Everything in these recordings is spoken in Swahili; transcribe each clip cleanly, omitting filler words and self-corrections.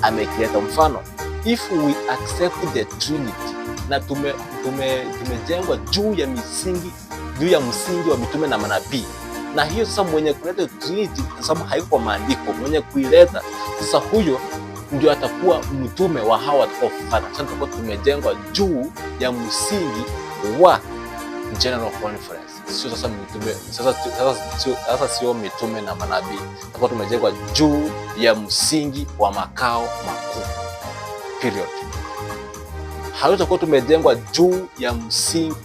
amekileta. Mfano, if we accept the Trinity na tumejengwa juu ya msingi wa mitume na manabii, na hiyo sasa mwenye kuleta Trinity, kwa sababu haiko kwa maandiko, mwenye kuileta sasa huyo ndio atakuwa mtume wa hawa watakaofuata. Sasa tutakuwa tumejengwa juu ya msingi wa General Conference. Sio sasa mitume, sasa sio mitume na manabii. Tutakuwa tumejengwa juu ya msingi wa makao makuu. Period. Hatutakuwa tumejengwa juu ya msingi.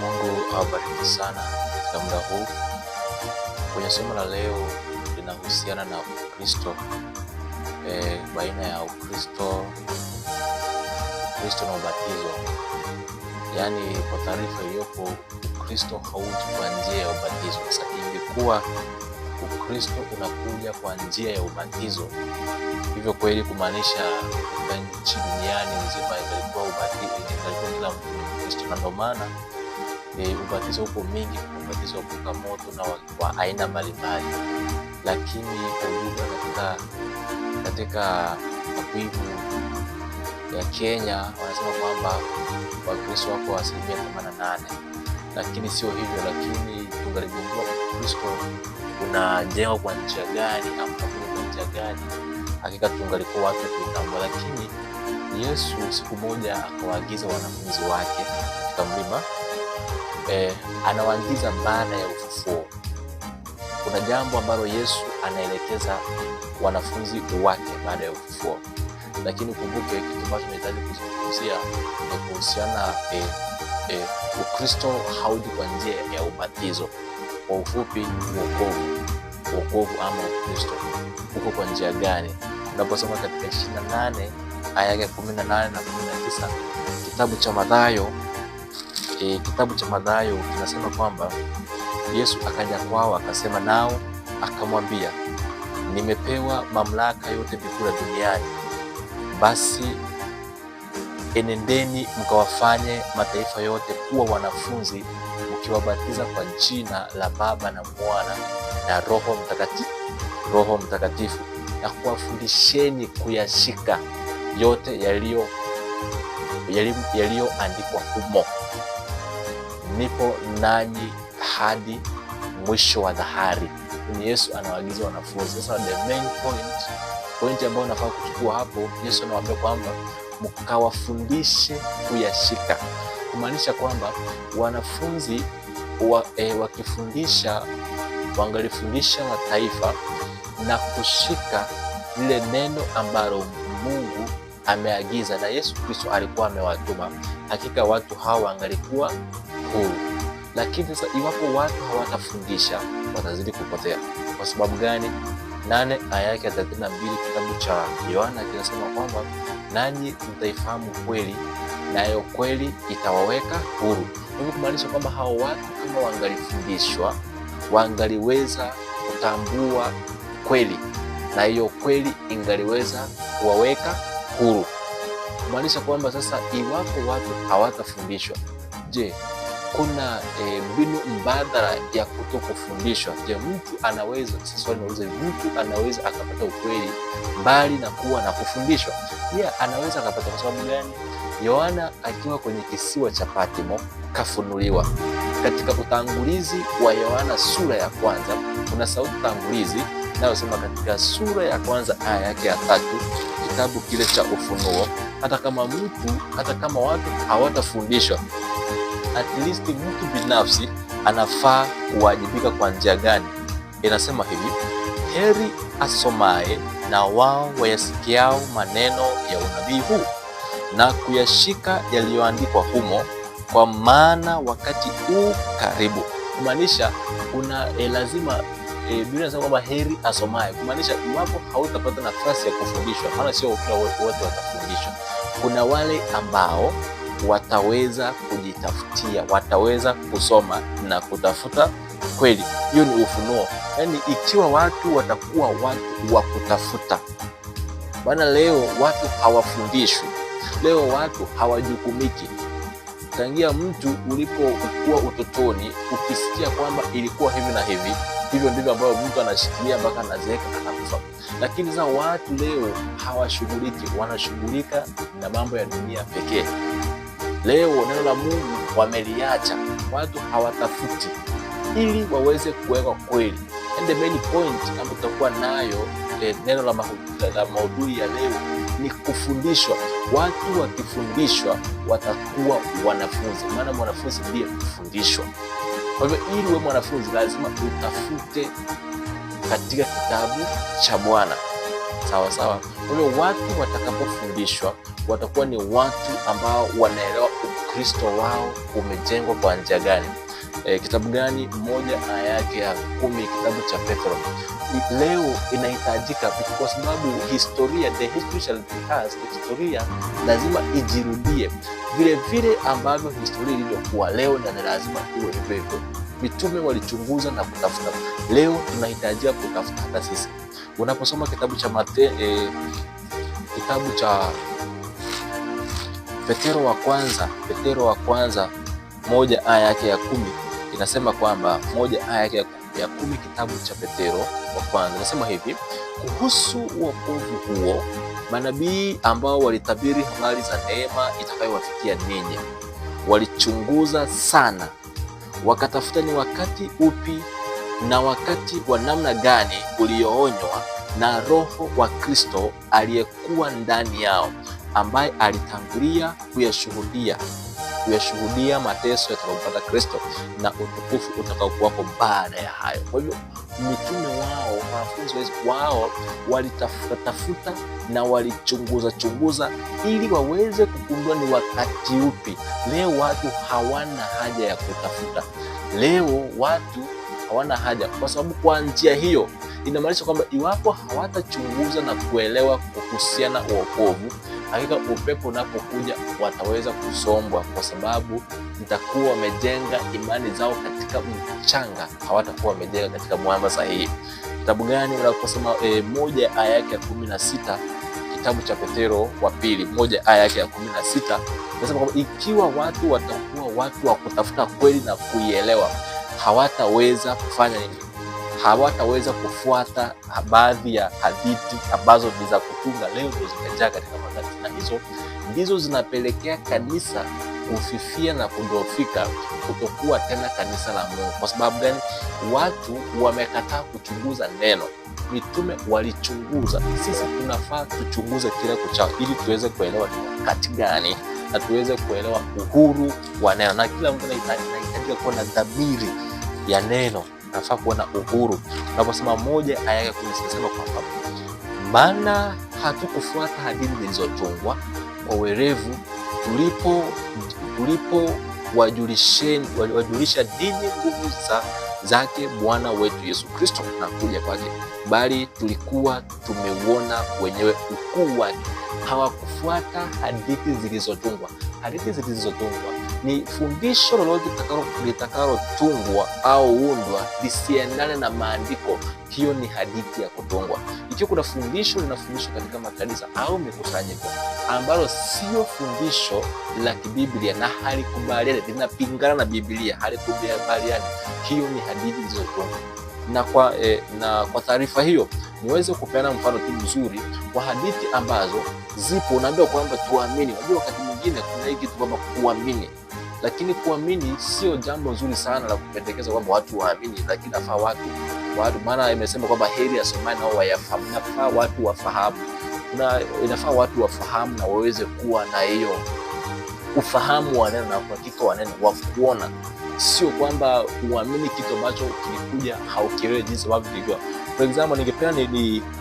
Mungu awabariki sana katika muda huu. Kwenye somo la leo linahusiana na Ukristo, baina ya Ukristo na ubatizo. Yaani kwa taarifa iliyopo, Ukristo hauji kwa njia ya ubatizo. Sasa ingekuwa Ukristo unakuja kwa njia ya ubatizo, hivyo kweli kumaanisha nchi duniani nzima ilikuwa kila mtu ni Mkristo, na ndio maana ubatizo uko mingi, ubatizo wa kuvuka moto na wa aina mbalimbali. Lakini kwa ujumla katika takwimu ya Kenya wanasema kwamba Wakristo wako 88%, lakini sio hivyo. Lakini tungaligundua Ukristo unajengwa kwa njia gani au kwa njia gani, hakika tungalikuwa watu kutambua. Lakini Yesu siku moja akawaagiza wanafunzi wake katika mlima, anawaagiza baada ya ufufuo. Kuna jambo ambalo Yesu anaelekeza wanafunzi wake baada ya ufufuo, lakini kumbuke kitu ambacho tunahitaji kuzungumzia ni kuhusiana Ukristo hauji kwa njia ya ubatizo. Kwa ufupi, wokovu ama Ukristo uko kwa njia gani? Unaposoma katika 28 aya ya 18 na 19 kitabu cha Mathayo kinasema kwamba Yesu akaja kwao akasema nao akamwambia, nimepewa mamlaka yote mbinguni na duniani. Basi enendeni mkawafanye mataifa yote kuwa wanafunzi, mkiwabatiza kwa jina la Baba na Mwana na Roho Mtakatifu, na kuwafundisheni kuyashika yote yaliyoandikwa humo. Nipo nanyi hadi mwisho wa dahari. Ni Yesu anawaagiza wanafunzi. Sasa the main point ambayo unafaa kuchukua hapo, Yesu anawaambia kwamba mkawafundishe kuyashika, kumaanisha kwamba wanafunzi wakifundisha wangalifundisha mataifa na kushika lile neno ambalo Mungu ameagiza na Yesu Kristo alikuwa amewatuma, hakika watu hawa wangalikuwa huru. Lakini sasa iwapo watu hawatafundisha, watazidi kupotea. Kwa sababu gani? 8 aya yake 32 kitabu cha Yohana kinasema kwamba nanyi mtaifahamu kweli, nayo kweli itawaweka huru. Hivyo kumaanisha kwamba hao watu kama wangalifundishwa, wangaliweza kutambua kweli, na hiyo kweli ingaliweza kuwaweka huru. Kumaanisha kwamba sasa iwapo watu hawatafundishwa, je, kuna mbinu mbadala ya kutokufundishwa? Je, mtu anaweza akapata ukweli mbali na kuwa na kufundishwa? Anaweza akapata. Kwa sababu gani? Yohana akiwa kwenye kisiwa cha Patmo kafunuliwa. Katika utangulizi wa Yohana sura ya 1 kuna sauti tangulizi inayosema katika sura ya 1 aya yake ya 3, kitabu kile cha Ufunuo, hata kama watu hawatafundishwa, at least mtu binafsi anafaa kuwajibika kwa njia gani? Inasema hivi: heri asomaye na wao wayasikiao maneno ya unabii huu na kuyashika yaliyoandikwa humo, kwa maana wakati karibu. Kumaanisha kuna lazima Biblia inasema kwamba heri asomaye, kumaanisha iwapo hautapata nafasi ya kufundishwa, maana sio kila wote watafundishwa. Kuna wale ambao wataweza kujitafutia, wataweza kusoma na kutafuta kweli. Hiyo ni ufunuo. Yaani ikiwa watu watakuwa watu wa kutafuta. Bwana, leo watu hawafundishwi. Leo watu hawajukumiki. Tangia mtu ulipokuwa utotoni ukisikia kwamba ilikuwa hivi na hivi, hivyo ndivyo ambavyo mtu anashikilia mpaka anazeeka anakufa. Lakini sasa watu leo hawashughuliki, wanashughulika na mambo ya dunia pekee. Leo neno la Mungu wameliacha, watu hawatafuti ili waweze kuweka kweli. And the main point ambayo tutakuwa nayo neno la maudhui ya leo ni kufundishwa. Watu wakifundishwa watakuwa wanafunzi, maana mwanafunzi ndiye kufundishwa. Kwa hivyo ili uwe mwanafunzi lazima utafute katika kitabu cha Bwana. Sawa sawa. Kwa hivyo watu watakapofundishwa watakuwa ni watu ambao wanaelewa Ukristo wao umejengwa kwa njia gani. Kitabu gani? 1 aya yake ya 10, kitabu cha Petro. Leo inahitajika kwa sababu historia, the history shall be us, historia lazima ijirudie vile vile ambavyo historia ilivyokuwa. Leo na lazima iwe hivyo. Mitume walichunguza na kutafuta. Leo tunahitajia kutafuta hata sisi. Unaposoma kitabu cha kitabu cha Petro wa kwanza 1 aya yake ya 10 inasema kwamba 1 aya yake ya 10 kitabu cha Petro wa kwanza inasema hivi: kuhusu wokovu huo manabii ambao walitabiri habari za neema itakayowafikia ninyi walichunguza sana, wakatafuta ni wakati upi na wakati wa namna gani ulioonywa na Roho wa Kristo aliyekuwa ndani yao, ambaye alitangulia kuyashuhudia mateso yatakayopata Kristo na utukufu utakaokuwako baada ya hayo. Kwa hivyo mitume wao, wanafunzi wao walitafuta na walichunguza ili waweze kugundua ni wakati upi. Leo watu hawana haja ya kutafuta. Leo watu hawana haja, kwa sababu kwa njia hiyo inamaanisha kwamba iwapo hawatachunguza na kuelewa kuhusiana na wokovu, hakika upepo unapokuja wataweza kusombwa, kwa sababu itakuwa wamejenga imani zao katika mchanga, hawatakuwa wamejenga katika mwamba sahihi. Kitabu gani? Unaposema 1 aya yake ya 16 kitabu cha Petro wa pili 1 aya yake ya 16 nasema kwamba ikiwa watu watakuwa watu wa kutafuta kweli na kuielewa, hawataweza kufanya nini? Hawataweza kufuata baadhi ya hadithi ambazo ni za kutunga leo ndio zimejaa katika magazeti, na hizo ndizo zinapelekea kanisa kufifia na kudhoofika, kutokuwa tena kanisa la Mungu. Kwa sababu gani? Watu wamekataa kuchunguza neno. Mitume walichunguza. Sisi tunafaa tuchunguze kila kuchao ili tuweze kuelewa ni wakati gani na tuweze kuelewa uhuru wa neno, na kila mtu anahitaji kuwa na dhamiri ya neno, nafaa kuwa na uhuru. Tunaposema 1 aya ya 10 inasema kwamba maana hatukufuata hadithi zilizotungwa kwa werevu tulipo wajulisha dini nguvu zake Bwana wetu Yesu Kristo na kuja kwake, bali tulikuwa tumeuona wenyewe ukuu wake. Hawakufuata hadithi zilizotungwa. Hadithi zilizotungwa ni fundisho lolote litakalotungwa au undwa lisiendane na maandiko. Hiyo ni hadithi ya kutungwa. Ikiwa kuna fundisho linafundishwa katika makanisa au mikusanyiko ambalo sio fundisho la kibiblia na halikubaliani, linapingana na Biblia, halikubaliani, hiyo ni hadithi zilizotungwa. Na kwa taarifa hiyo niweze kupeana mfano tu mzuri wa hadithi ambazo zipo. Unaambiwa kwamba tuamini. Unajua wakati mwingine kuna hiki kitu kwamba kuamini, lakini kuamini sio jambo nzuri sana la kupendekeza kwamba watu waamini, lakini nafaa watu maana imesema kwamba heri asomaye nao wayafahamu. Nafaa watu wafahamu, na inafaa watu wafahamu na waweze kuwa na hiyo ufahamu wa neno na uhakika wa neno wa kuona, sio kwamba uamini kitu ambacho kilikuja haukielewi jinsi ambavyo kilikuwa. For example, ningependa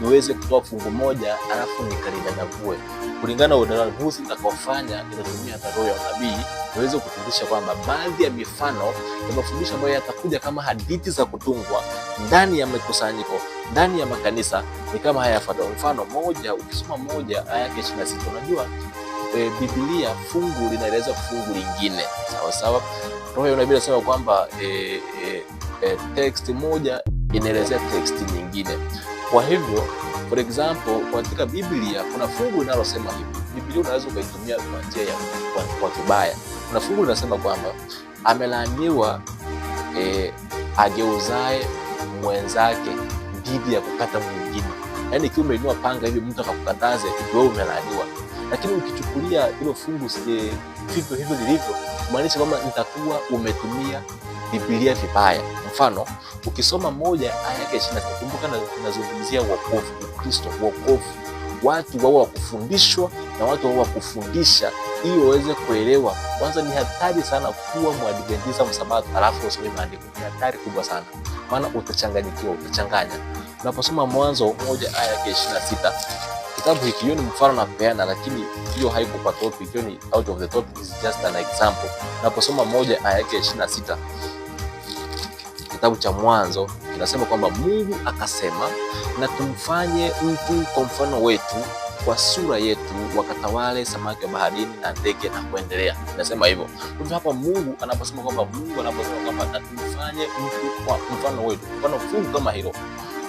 niweze kutoa fungu moja alafu nikalidadavue kulingana na udadavozi nitakaofanya, nitatumia roho ya unabii niweze kufundisha kwamba baadhi ya mifano ya mafundisho ambayo yatakuja kama hadithi za kutungwa ndani ya mikusanyiko, ndani ya makanisa ni kama haya yafuatayo. Mfano moja, ukisoma 1 aya ya 26, unajua Biblia fungu linaeleza fungu lingine, sawa sawa. Roho ya unabii inasema kwamba text moja inaelezea text nyingine. Kwa hivyo for example, katika Biblia kuna fungu linalosema hivi. Biblia unaweza ukaitumia kwa njia ya kwa kibaya. Kuna fungu linasema kwamba amelaaniwa ageuzae mwenzake dhidi ya kukata mwingine. Yaani ikiwa umeinua panga hivi mtu akakukataze, wewe umelaaniwa. Lakini ukichukulia hilo fungu vivyo hivyo lilivyo, kumaanisha kwamba nitakuwa umetumia Biblia vibaya. Mfano, ukisoma moja aya yake 20, kumbuka nazungumzia wokovu, Ukristo, wokovu. Watu wao wakufundishwa na watu wao wakufundisha ili waweze kuelewa. Kwanza ni hatari sana kuwa Mwadventista msabato alafu usome maandiko. Ni hatari kubwa sana. Maana utachanganyikiwa, utachanganya. Unaposoma Mwanzo 1 aya yake 26, kitabu hiki hiyo ni mfano napeana, lakini hiyo haiko kwa topic, hiyo ni out of the topic, is just an example. Unaposoma 1 aya yake 26, kitabu cha Mwanzo kinasema kwamba Mungu akasema, na tumfanye mtu kwa mfano wetu, kwa sura yetu, wakatawale samaki wa baharini na ndege na kuendelea. Nasema hivyo. Kwa hapa Mungu anaposema kwamba na tumfanye mtu kwa mfano wetu. Mfano fungu kama hilo,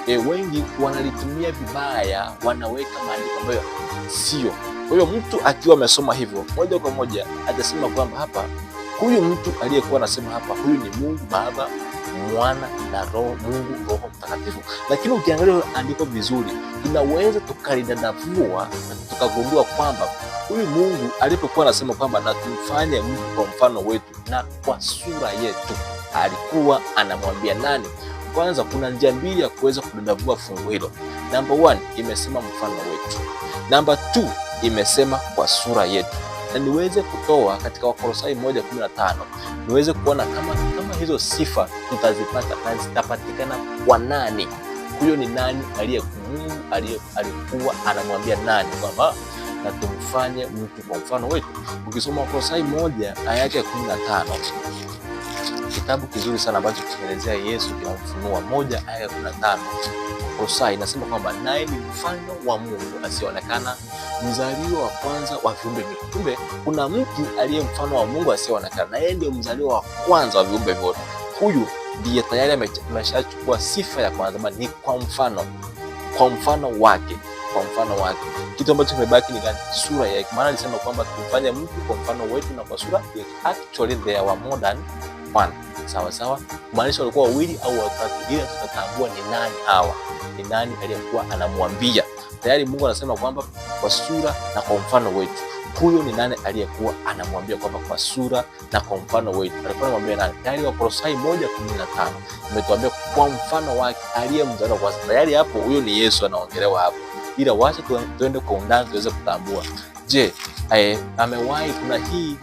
wengi wanalitumia vibaya, wanaweka maandiko ambayo sio. Kwa hiyo mtu akiwa amesoma hivyo, moja kwa moja atasema kwamba hapa huyu mtu aliyekuwa anasema hapa, huyu ni Mungu Baba, Mwana na Mungu Roho Mtakatifu. Lakini ukiangalia andiko vizuri, tunaweza tukalidadavua na tukagundua kwamba huyu Mungu alipokuwa anasema kwamba na tumfanye mtu kwa mfano wetu na kwa sura yetu, alikuwa anamwambia nani? Kwanza kuna njia mbili ya kuweza kudadavua fungu hilo. Number 1 imesema mfano wetu. Number 2 imesema kwa sura yetu. Na niweze kutoa katika Wakolosai 1:15 niweze kuona kama hizo sifa tutazipata na zitapatikana kwa nani. Huyo ni nani? Mungu alikuwa anamwambia nani kwamba na tumfanye mtu kwa mfano wetu. Ukisoma Wakolosai 1 aya yake 15, kitabu kizuri sana ambacho kinaelezea Yesu, kinamfunua 1 aya 15. Wakolosai inasema kwamba naye ni mfano wa Mungu asiyeonekana, mzaliwa wa kwanza wa viumbe vyote. Kumbe kuna mtu aliye mfano wa Mungu asiyeonekana, na yeye ndio mzaliwa wa kwanza wa viumbe vyote. Huyu ndiye tayari ameshachukua sifa ya kwanza, ni kwa mfano wake. Kitu ambacho kimebaki ni gani? Sura yake. Maana alisema kwamba tufanye mtu kwa mfano wetu na kwa sura yetu. Actually there were more than one. Sawa, maanisha walikuwa wawili au watatu, ili tutatambua ni nani hawa, ni nani aliyekuwa anamwambia. Tayari Mungu anasema kwamba kwa sura na kwa mfano wetu. Huyo ni nani aliyekuwa anamwambia kwamba kwa sura na kwa mfano wetu? Alikuwa anamwambia nani? Tayari Wakolosai 1:15 imetuambia kwa mfano wake aliyemzaliwa kwanza. Tayari hapo huyo ni Yesu anaongelewa hapo. Ila wacha tuende kwa undani tuweze kutambua. Je, amewahi kuna hii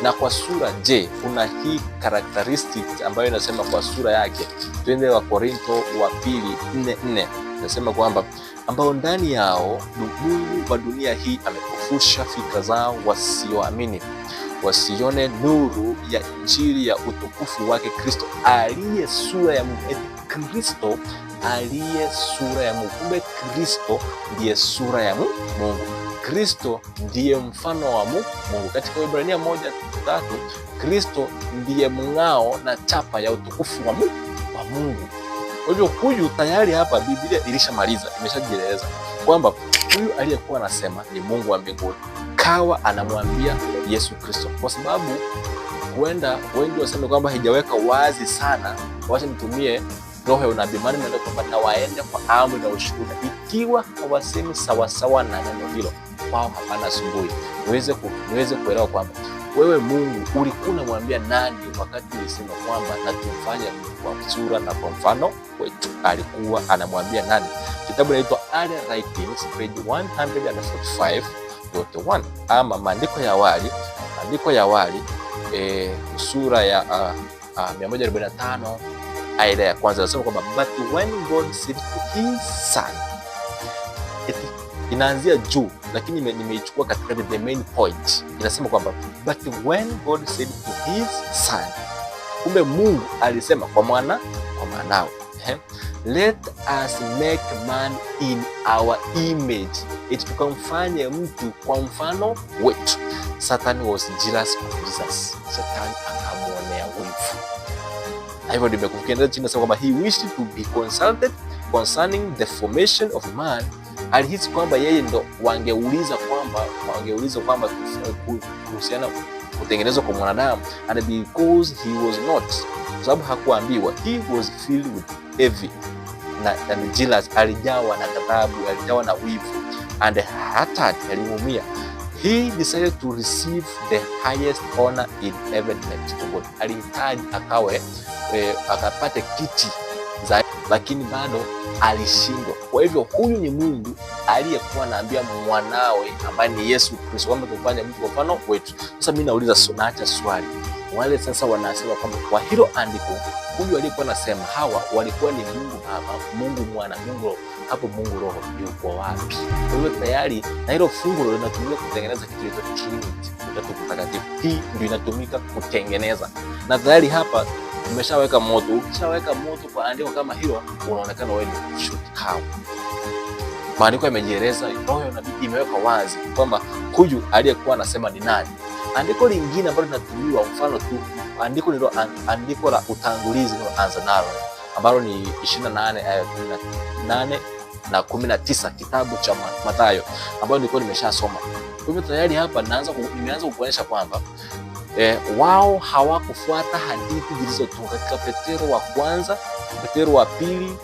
na kwa sura? Je, kuna hii characteristics ambayo inasema kwa sura yake? Twende wa Korinto wa 2:4 inasema kwamba ambao ndani yao Mungu wa dunia hii amepofusha fikra zao wasioamini, wasione nuru ya injili ya utukufu wake Kristo aliye sura ya Mungu. Kristo aliye sura ya Mungu. Kumbe Kristo ndiye sura ya Mungu. Kristo ndiye mfano wa Mungu. Katika Waebrania 1:3 Kristo ndiye mng'ao na chapa ya utukufu wa Mungu. Kwa hivyo huyu tayari hapa Biblia ilishamaliza, imeshajieleza kwamba huyu aliyekuwa anasema ni Mungu wa mbinguni, kawa anamwambia Yesu Kristo. Kwa sababu huenda wengi waseme kwamba haijaweka wazi sana, wacha nitumie roho ya unabii, maana ndio kwamba na waende kwa amri na ushuhuda. Ikiwa hawasemi sawasawa na neno hilo, wao hapana asubuhi. Niweze kuelewa kwamba wewe Mungu ulikuwa unamwambia nani wakati ulisema kwamba na tumfanye mtu kwa sura na kwa mfano wetu? Alikuwa anamwambia nani? Kitabu kinaitwa Early Writings page 145.1 ama maandiko ya awali sura ya 145 aya ya kwanza inasema kwamba but when God said to his son, inaanzia juu lakini nimeichukua katika the main point. Inasema kwamba but when God said to his son, kumbe Mungu alisema kwa mwanao, let us make man in our image, tukamfanye mtu kwa mfano wetu. Satan was jealous of Jesus. Satan akamwonea wivu. Hivyo nimekufikiria chini nasema kwamba he wished to be consulted concerning the formation of man. Alihisi kwamba yeye ndo wangeuliza kwamba kuhusiana kutengenezwa kwa mwanadamu, and because he was not, kwa sababu hakuambiwa, he was filled with envy and jealous, alijawa na ghadhabu, alijawa na wivu, and hearted, aliumia. He decided to receive the highest honor in heaven next to God. Alihitaji akapate kiti za, lakini bado alishindwa. Kwa hivyo huyu ni Mungu aliyekuwa anaambia mwanawe ambaye ni Yesu Kristo kwamba tufanye mtu kwa mfano wetu. Sasa mimi nauliza, naacha swali, wale sasa wanasema kwamba kwa hilo andiko huyu aliyekuwa anasema hawa walikuwa ni Mungu Baba, Mungu Mwana, Mungu Roho, hapo Mungu Roho yuko wapi? Kwa hiyo tayari na hilo fungu linatumika kutengeneza kitu kinaitwa Trinity, Utatu Mtakatifu. Hii ndio inatumika kutengeneza, na tayari hapa umeshaweka moto. Ukishaweka moto kwa andiko kama hilo, unaonekana wewe ni shupavu. Maandiko yamejieleza, roho ya nabii imeweka wazi kwamba huyu aliyekuwa anasema ni nani. Andiko lingine ambalo linatumiwa mfano tu, andiko la utangulizi liloanza nalo ambalo ni 28 aya 18 na 19, kitabu cha Mathayo, ambayo nilikuwa nimeshasoma. Kwa hivyo tayari hapa nimeanza kukuonyesha kwamba wao hawakufuata hadithi zilizotunga katika Petero wa kwanza, Petero wa pili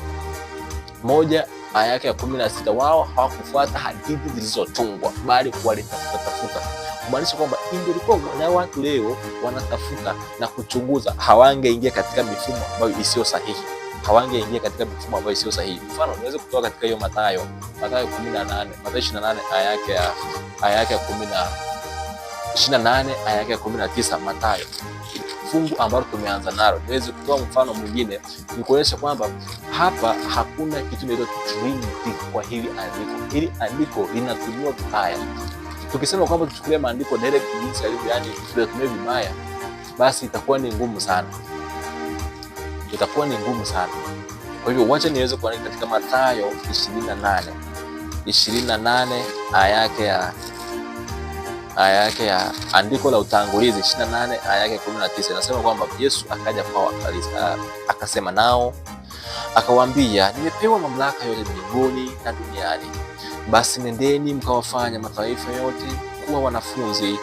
1 aya yake ya 16. Wao hawakufuata hadithi zilizotungwa, bali walitafuta. Kumaanisha kwamba ndio ilikuwa na watu leo wanatafuta na kuchunguza, hawangeingia katika mifumo ambayo isiyo sahihi. Mfano niweze kutoa katika hiyo Mathayo 18, Mathayo 28 aya yake ya 28 aya yake ya 19, Mathayo, fungu ambalo tumeanza nalo. Niweze kutoa mfano mwingine ni kuonyesha kwamba hapa hakuna kitu inaitwa Trinity kwa hili andiko. Hili andiko linatumiwa vibaya. Tukisema kwamba tuchukulie maandiko direct jinsi yalivyo, yani tunatumia vibaya, basi itakuwa ni ngumu sana. Kwa hivyo wacha niweze kuandika katika Mathayo 28 aya yake ya andiko la utangulizi, 28 aya yake 19, inasema kwamba Yesu akaja kwao akasema nao akawaambia, nimepewa mamlaka yote mbinguni na duniani. Basi nendeni mkawafanya mataifa yote kuwa wanafunzi,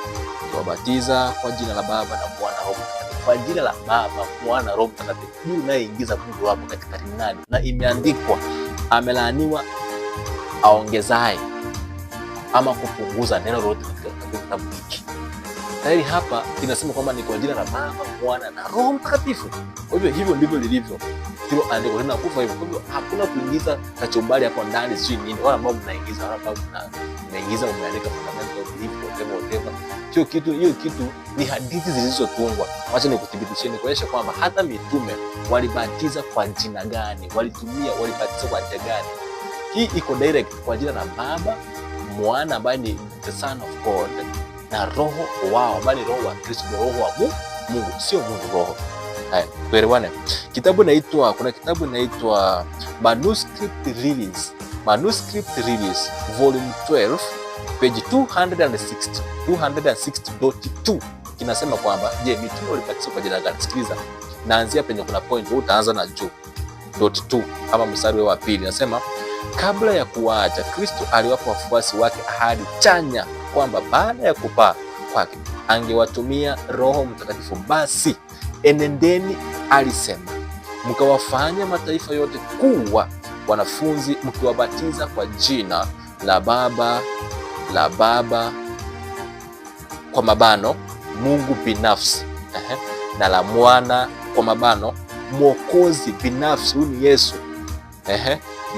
kuwabatiza kwa jina la Baba na Mwana na Roho Mtakatifu. Kwa jina la Baba, Mwana na Roho Mtakatifu. Huyu unayeingiza Mungu wako katika nani? Na imeandikwa, amelaaniwa aongezaye ama kupunguza neno lolote katika kitabu hiki. Tayari hapa inasema kwamba ni kwa jina la Baba, Mwana na Roho Mtakatifu. Kwa hivyo ndivyo lilivyo. Hilo andiko linakufa hivyo. Kwa hivyo hakuna kuingiza kachumbari hapo ndani, sio nini, wala ambao mnaingiza, wala ambao mnaingiza umeandika fundamental belief whatever. Hiyo kitu ni hadithi zilizotungwa. Wacha nikuthibitisheni kuonyesha kwamba hata mitume walibatiza kwa jina gani, walibatiza kwa jina gani. Hii iko direct kwa jina la Baba, Mwana ambaye ni the Son of God, na Roho wao ambaye ni Roho wa Kristo, Roho wa Mungu, sio Mungu Roho. Haya, tuelewane. Kuna kitabu inaitwa Manuscript Release Volume 12 page 260.2 kinasema kwamba je, mitume walibatizwa kwa jina gani? Sikiliza, naanzia penye kuna point, utaanza na juu .2 ama mstari wa pili. Nasema kabla ya kuacha, Kristo aliwapa wafuasi wake ahadi chanya kwamba baada ya kupaa kwake angewatumia Roho Mtakatifu. Basi enendeni, alisema, mkawafanya mataifa yote kuwa wanafunzi, mkiwabatiza kwa jina la Baba kwa mabano Mungu binafsi, na la Mwana kwa mabano Mwokozi binafsi, huyu ni Yesu,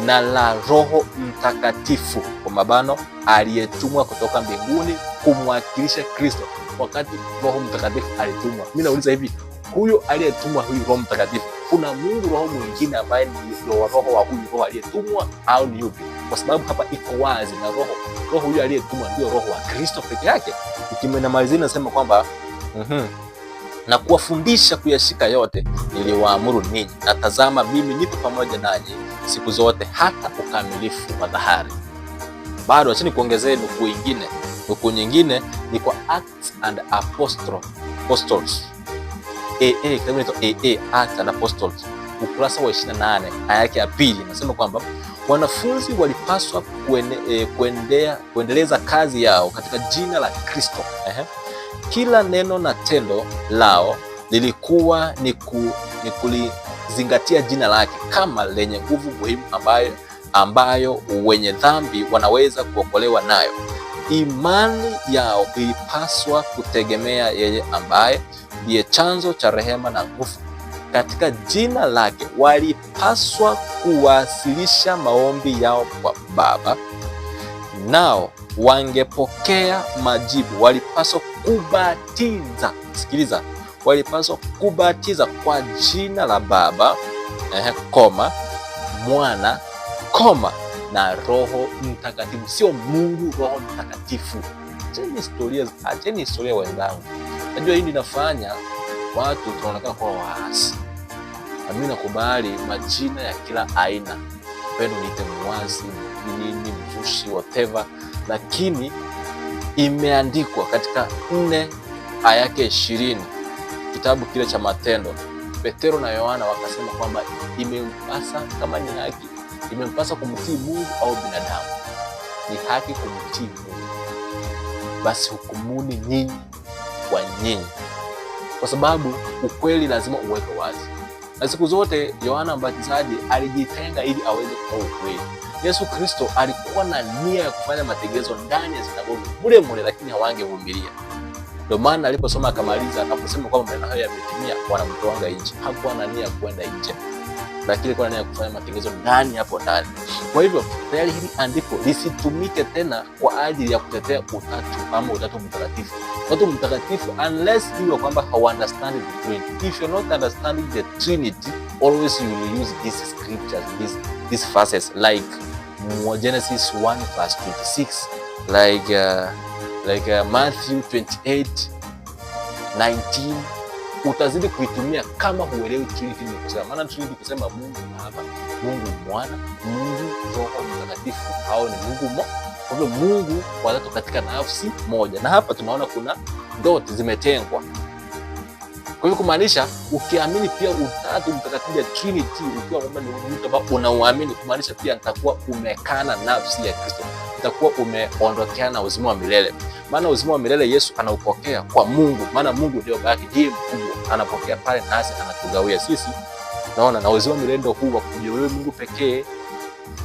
na la Roho Mtakatifu kwa mabano aliyetumwa kutoka mbinguni kumwakilisha Kristo. Wakati Roho Mtakatifu alitumwa, mimi nauliza hivi, huyo aliyetumwa, huyu Roho Mtakatifu, kuna Mungu roho mwingine ambaye ni roho wa huyu roho aliyetumwa, au ni yupi? Kwa sababu hapa iko wazi, na roho huyu aliyetumwa ndio Roho wa Kristo peke yake. Ikimalizia nasema kwamba na kuwafundisha kuyashika yote niliwaamuru ninyi, na tazama mimi nipo pamoja nanyi siku zote hata ukamilifu wa dahari. Bado acha nikuongezee nukuu nyingine ni kwa Acts and Apostles. Kitabu inaitwa Acts and Apostles, ukurasa wa 28 aya yake ya pili, nasema kwamba wanafunzi walipaswa kuendeleza kazi yao katika jina la Kristo. Kila neno na tendo lao lilikuwa ni zingatia jina lake kama lenye nguvu muhimu ambayo wenye dhambi wanaweza kuokolewa nayo. Imani yao ilipaswa kutegemea yeye ambaye ndiye chanzo cha rehema na nguvu. Katika jina lake walipaswa kuwasilisha maombi yao kwa Baba, nao wangepokea majibu. Walipaswa kubatiza, sikiliza, walipaswa kubatiza kwa jina la Baba, Mwana, na Roho Mtakatifu. Sio Mungu, Roho Mtakatifu. Acheni historia wenzangu. Najua hii inafanya watu tunaonekana kuwa waasi. Mimi nakubali majina ya kila aina, pendo niite mwazi, nini, mzushi, whatever, lakini imeandikwa katika 4 aya yake 20 kitabu kile cha Matendo. Petero na Yohana wakasema kwamba imempasa, kama ni haki, imempasa kumtii Mungu au binadamu. Ni haki kumtii Mungu, basi hukumuni nyinyi kwa nyinyi, kwa sababu ukweli lazima uweke wazi. Na siku zote Yohana Mbatizaji alijitenga ili aweze kutoa ukweli. Yesu Kristo alikuwa na nia ya kufanya mategezo ndani ya sinagogi mule, lakini hawangevumilia. Ndio maana aliposoma akamaliza, akaposema kwamba maneno hayo yametimia, wanamtoanga nje. Hakuwa na nia ya kwenda nje, lakini alikuwa na nia ya kufanya mategezo ndani hapo ndani. Kwa hivyo tayari hili andiko lisitumike tena kwa ajili ya kutetea utatu mtakatifu. Utatu mtakatifu, unless you kwamba how understand the Trinity. If you're not understanding the Trinity, always you will use these scriptures, these verses like Genesis 1 verse 26, like Matthew 28:19. Utazidi kuitumia kama huelewi Trinity ni kusema. Maana Trinity kusema Mungu Baba, Mungu Mwana, Mungu Roho Mtakatifu. Hao ni Mungu mmoja. Kwa hivyo Mungu watatu katika nafsi moja. Na hapa tunaona kuna dot zimetengwa. Kwa hivyo kumaanisha ukiamini pia utatu mtakatifu ya Trinity, ukiwa kwamba ni mtu ambao unauamini, kumaanisha pia nitakuwa umekana nafsi ya Kristo. Itakuwa umeondokeana na uzima wa milele. Maana uzima wa milele Yesu anaupokea kwa Mungu. Maana Mungu ndio baba yake, ndiye mkubwa. Anapokea pale nasi anatugawia sisi. Naona na uzima wa milele ndio huu wa kujua wewe Mungu pekee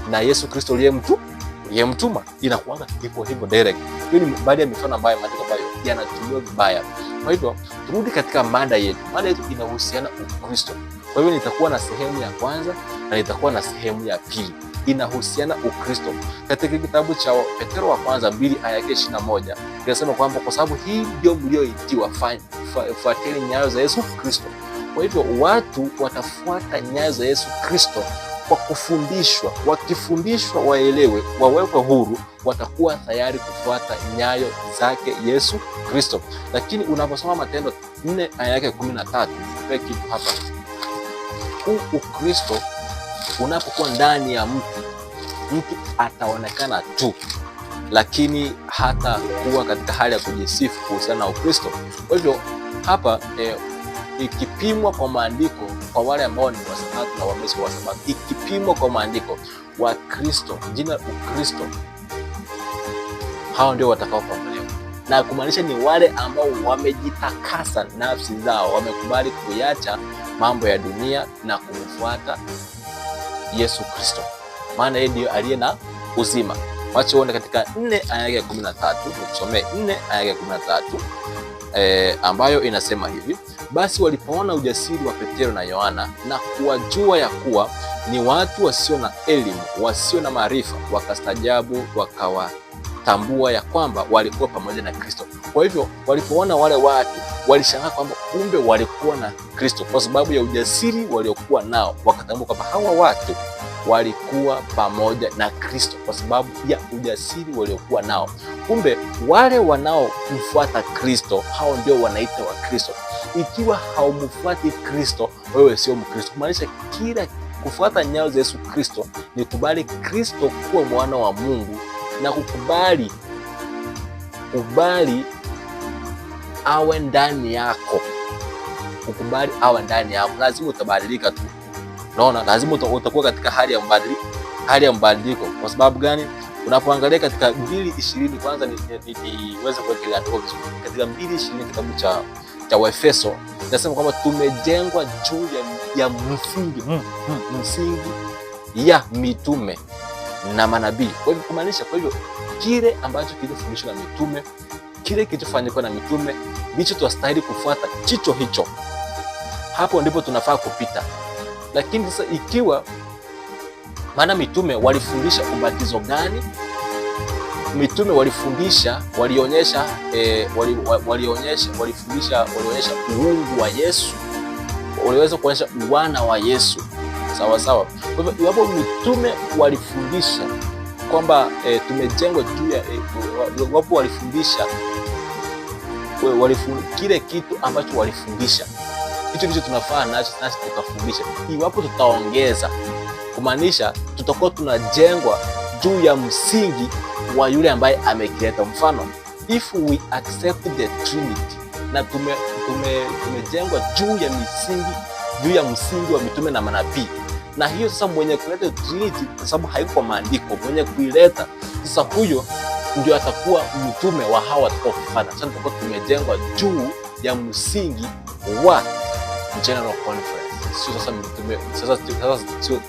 na Yesu Kristo aliyemtuma. Inakuanga hivyo direct. Hiyo ni baadhi ya mifano ambayo maandiko ambayo yanatumiwa vibaya. Kwa hivyo turudi katika mada yetu. Mada yetu inahusiana Ukristo. Kwa hivyo nitakuwa na sehemu ya kwanza na nitakuwa na sehemu ya pili. Inahusiana Ukristo. Katika kitabu cha Petero wa kwanza 2 aya yake 21 inasema kwamba kwa sababu hii ndio mlioitiwa, fuateni nyayo za Yesu Kristo. Kwa hivyo watu watafuata nyayo za Yesu Kristo kwa kufundishwa. Wakifundishwa waelewe, wawekwe huru, watakuwa tayari kufuata nyayo zake Yesu Kristo. Lakini unaposoma Matendo 4 aya yake 13, kwa kitu hapa, Ukristo unapokuwa ndani ya mtu ataonekana tu, lakini hata kuwa katika hali ya kujisifu kuhusiana na Ukristo. Kwa hivyo hapa ikipimwa kwa maandiko, kwa wale ambao ni wasabato na wamesi wa Sabato, ikipimwa kwa maandiko, wa Kristo, jina Ukristo, hao ndio watakaokombolewa. Na kumaanisha ni wale ambao wamejitakasa nafsi zao, wamekubali kuacha mambo ya dunia na kumfuata Yesu Kristo. Maana yeye ndiye aliye na uzima. Wacha uone katika 4 aya ya 13, tusomee 4 aya ya 13 ambayo inasema hivi: basi walipoona ujasiri wa Petero na Yohana na kuwajua ya kuwa ni watu wasio na elimu, wasio na maarifa, wakastajabu, wakawatambua ya kwamba walikuwa pamoja na Kristo. Kwa hivyo walipoona wale watu walishangaa kwamba kumbe walikuwa na Kristo. Kwa sababu ya ujasiri waliokuwa nao, wakatambua kwamba hawa watu walikuwa pamoja na Kristo kwa sababu ya ujasiri waliokuwa nao. Kumbe wale wanaomfuata Kristo, hao ndio wanaitwa wa Kristo. Ikiwa haumfuati Kristo, wewe sio Mkristo. Kumaanisha kila kufuata nyayo za Yesu Kristo ni kubali Kristo kuwa mwana wa Mungu na kukubali awe ndani yako. Ukubali awe ndani yako, lazima utabadilika tu. Naona lazima utakuwa katika hali ya mabadiliko. Kwa sababu gani? Unapoangalia katika 2:20, kwanza niweze kuweka andiko vizuri. Katika 2:20 kitabu cha Waefeso, nasema kwamba tumejengwa juu ya ya msingi ya mitume na manabii. Kwa hivyo kumaanisha, kwa hivyo kile ambacho kilifundishwa na mitume, kile kilichofanyika na mitume ndicho tunastahili kufuata, chicho hicho. Hapo ndipo tunafaa kupita. Lakini sasa ikiwa, maana mitume walifundisha ubatizo gani? Mitume walifundisha, walionyesha uungu wa Yesu, waliweza kuonyesha uwana wa Yesu. Sawa sawa. Kwa hivyo iwapo mitume walifundisha kwamba tumejengwa juu ya iwapo walifundisha kile kitu ambacho walifundisha, hicho ndicho tunafaa nasi tukafundisha. Iwapo tutaongeza, kumaanisha tutakuwa tunajengwa juu ya msingi wa yule ambaye amekileta. Mfano, if we accept the Trinity, na tumejengwa juu ya msingi wa mitume na manabii, na hiyo sasa mwenye kuleta Trinity, kwa sababu haiko maandiko, mwenye kuileta sasa huyo ndio atakuwa mtume wa hawa watakaofuata. Sasa tutakuwa tumejengwa juu ya msingi wa General Conference. Sio sasa mitume,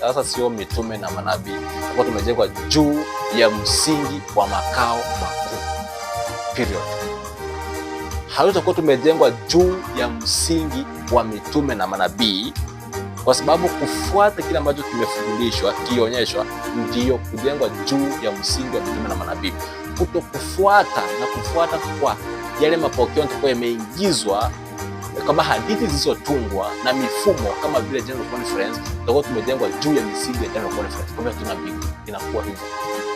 sasa sio mitume na manabii, tutakuwa tumejengwa juu ya msingi wa makao makuu. Period. Hatutakuwa tumejengwa juu ya msingi wa mitume na manabii, kwa sababu kufuata kile ambacho kimefundishwa, kionyeshwa, ndio kujengwa juu ya msingi wa mitume na manabii. Kutokufuata na kufuata kwa yale mapokeo yatakuwa yameingizwa kama hadithi zilizotungwa na mifumo kama vile General Conference, tutakuwa tumejengwa juu ya misingi ya General Conference. Kwa hivyo tuna mbingu, inakuwa hivyo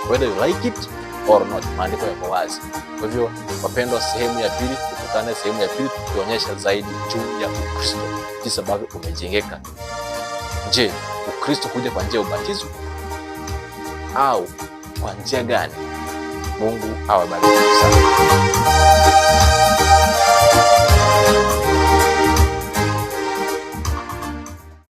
whether you like it or not. Maandiko yako wazi. Kwa hivyo wapendwa, sehemu ya pili, tukutane sehemu ya pili tukionyesha zaidi juu ya Ukristo, jinsi ambavyo umejengeka. Je, Ukristo kuja kwa njia ya ubatizo au kwa njia gani? Mungu awabariki sana.